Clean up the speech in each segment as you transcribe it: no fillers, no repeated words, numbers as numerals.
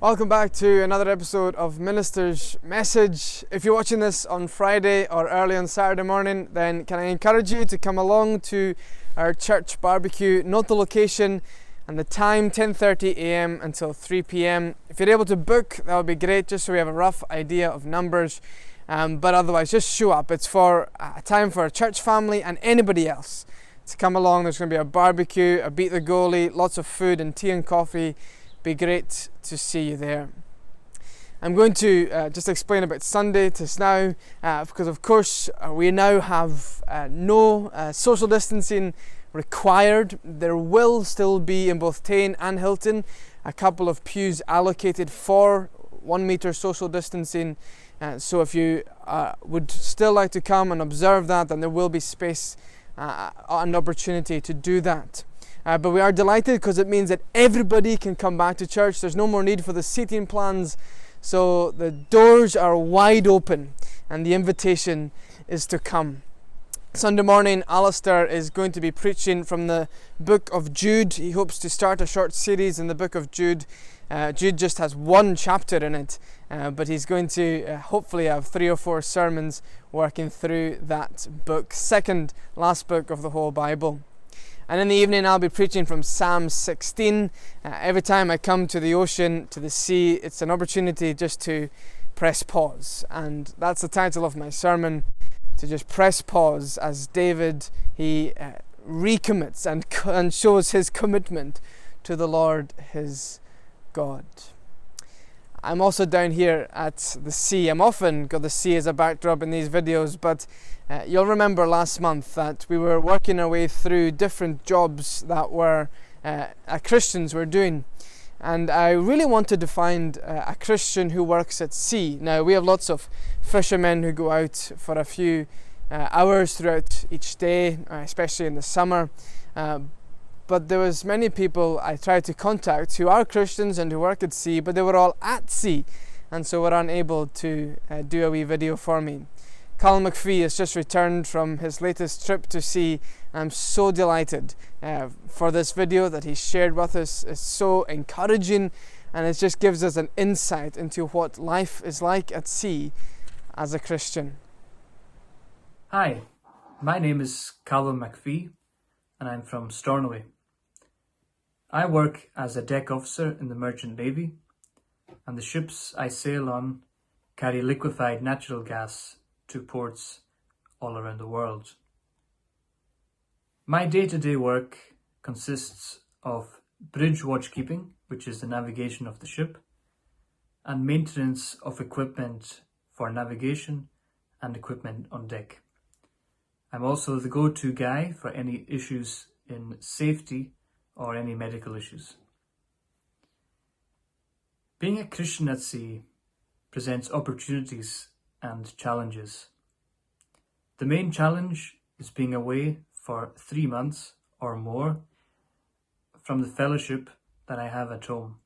Welcome back to another episode of Minister's Message. If you're watching this on Friday or early on Saturday morning, then can I encourage you to come along to our church barbecue. Note the location and the time, 10:30 a.m. until 3 p.m. If you're able to book, that would be great, just so we have a rough idea of numbers. But otherwise, just show up. It's for a time for a church family and anybody else to come along. There's going to be a barbecue, a beat the goalie, lots of food and tea and coffee. Be great to see you there. I'm going to just explain about Sunday just now, because of course we now have no social distancing required. There will still be in both Tain and Hilton a couple of pews allocated for 1 metre social distancing. So if you would still like to come and observe that, then there will be space and opportunity to do that. But we are delighted because it means that everybody can come back to church. There's no more need for the seating plans. So the doors are wide open and the invitation is to come. Sunday morning, Alistair is going to be preaching from the book of Jude. He hopes to start a short series in the book of Jude. Jude just has one chapter in it, but he's going to hopefully have 3 or 4 sermons working through that book, second last book of the whole Bible. And in the evening, I'll be preaching from Psalm 16. Every time I come to the ocean, to the sea, it's an opportunity just to press pause. And that's the title of my sermon, to just press pause as David, he recommits and shows his commitment to the Lord his God. I'm also down here at the sea. I'm often got the sea as a backdrop in these videos, but you'll remember last month that we were working our way through different jobs that were Christians were doing. And I really wanted to find a Christian who works at sea. Now, we have lots of fishermen who go out for a few hours throughout each day, especially in the summer. But there was many people I tried to contact who are Christians and who work at sea, but they were all at sea, and so were unable to do a wee video for me. Calum has just returned from his latest trip to sea. I'm so delighted for this video that he shared with us. It's so encouraging, and it just gives us an insight into what life is like at sea as a Christian. Hi, my name is Calum and I'm from Stornoway. I work as a deck officer in the Merchant Navy, and the ships I sail on carry liquefied natural gas to ports all around the world. My day-to-day work consists of bridge watchkeeping, which is the navigation of the ship, and maintenance of equipment for navigation and equipment on deck. I'm also the go-to guy for any issues in safety or any medical issues. Being a Christian at sea presents opportunities and challenges. The main challenge is being away for 3 months or more from the fellowship that I have at home.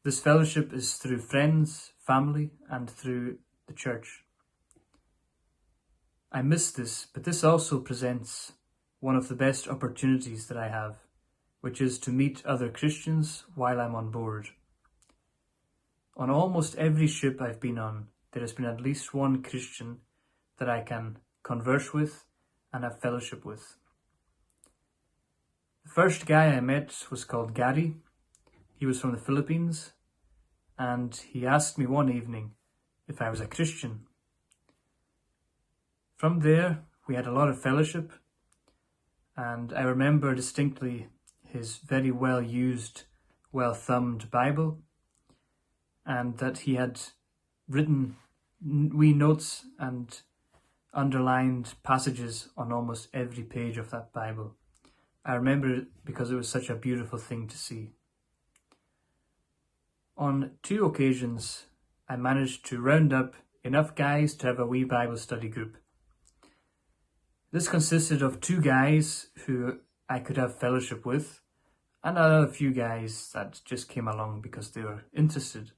This fellowship is through friends, family, and through the church. I miss this, but this also presents one of the best opportunities that I have, which is to meet other Christians while I'm on board. On almost every ship I've been on, there has been at least one Christian that I can converse with and have fellowship with. The first guy I met was called Gary. He was from the Philippines, and he asked me one evening if I was a Christian. From there, we had a lot of fellowship, and I remember distinctly his very well-used, well-thumbed Bible, and that he had written wee notes and underlined passages on almost every page of that Bible. I remember it because it was such a beautiful thing to see. On 2 occasions, I managed to round up enough guys to have a wee Bible study group. This consisted of 2 guys who I could have fellowship with, and a few guys that just came along because they were interested.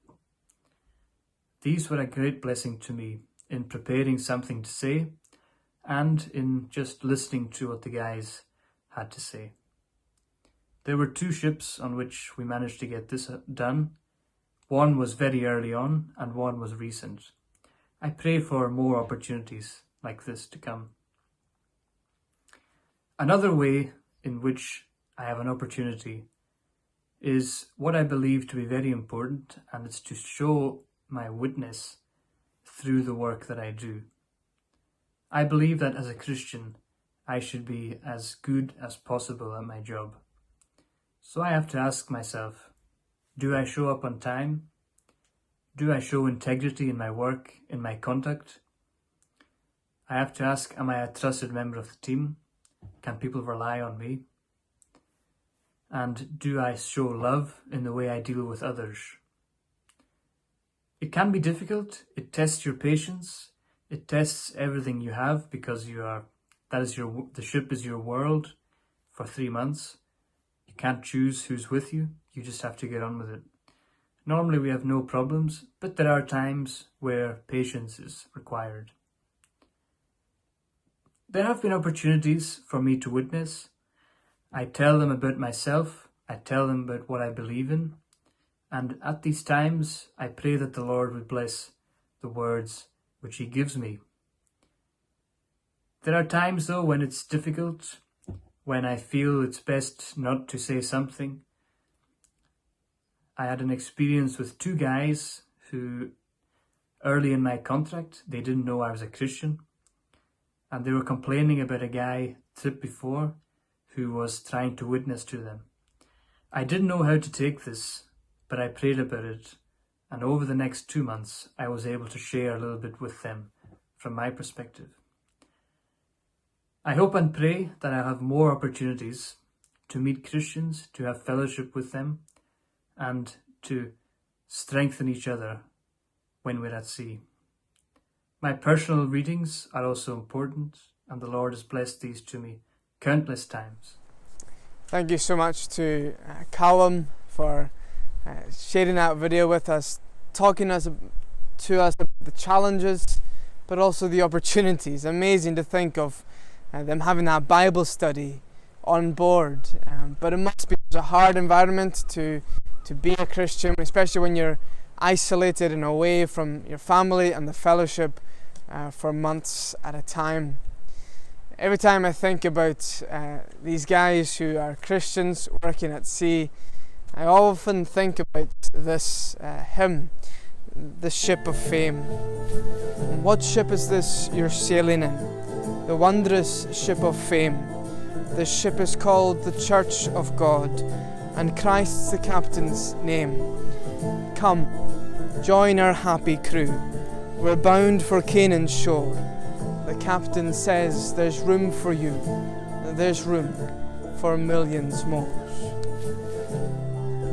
These were a great blessing to me in preparing something to say and in just listening to what the guys had to say. There were 2 ships on which we managed to get this done, One was very early on and one was recent. I pray for more opportunities like this to come. Another way in which I have an opportunity is what I believe to be very important, and it's to show my witness through the work that I do. I believe that as a Christian, I should be as good as possible at my job. So I have to ask myself, do I show up on time? Do I show integrity in my work, in my conduct? I have to ask, am I a trusted member of the team? Can people rely on me? And do I show love in the way I deal with others? It can be difficult. It tests your patience. It tests everything you have, because the ship is your world for 3 months. You can't choose who's with you. You just have to get on with it. Normally we have no problems, but there are times where patience is required. There have been opportunities for me to witness. I tell them about myself. I tell them about what I believe in. And at these times, I pray that the Lord would bless the words which He gives me. There are times, though, when it's difficult, when I feel it's best not to say something. I had an experience with 2 guys who, early in my contract, they didn't know I was a Christian. And they were complaining about a guy trip before who was trying to witness to them. I didn't know how to take this, but I prayed about it. And over the next 2 months, I was able to share a little bit with them from my perspective. I hope and pray that I'll have more opportunities to meet Christians, to have fellowship with them, and to strengthen each other when we're at sea. My personal readings are also important, and the Lord has blessed these to me countless times. Thank you so much to Calum for sharing that video with us, talking to us about the challenges, but also the opportunities. Amazing to think of them having that Bible study on board, but it must be a hard environment to be a Christian, especially when you're isolated and away from your family and the fellowship for months at a time. Every time I think about these guys who are Christians working at sea, I often think about this hymn, the ship of fame. And what ship is this you're sailing in? The wondrous ship of fame. This ship is called the Church of God, and Christ's the captain's name. Come, join our happy crew. We're bound for Canaan's shore. The captain says there's room for you. There's room for millions more.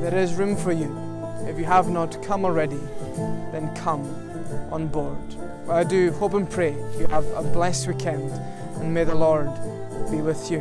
There is room for you. If you have not come already, then come on board. Well, I do hope and pray you have a blessed weekend, and may the Lord be with you.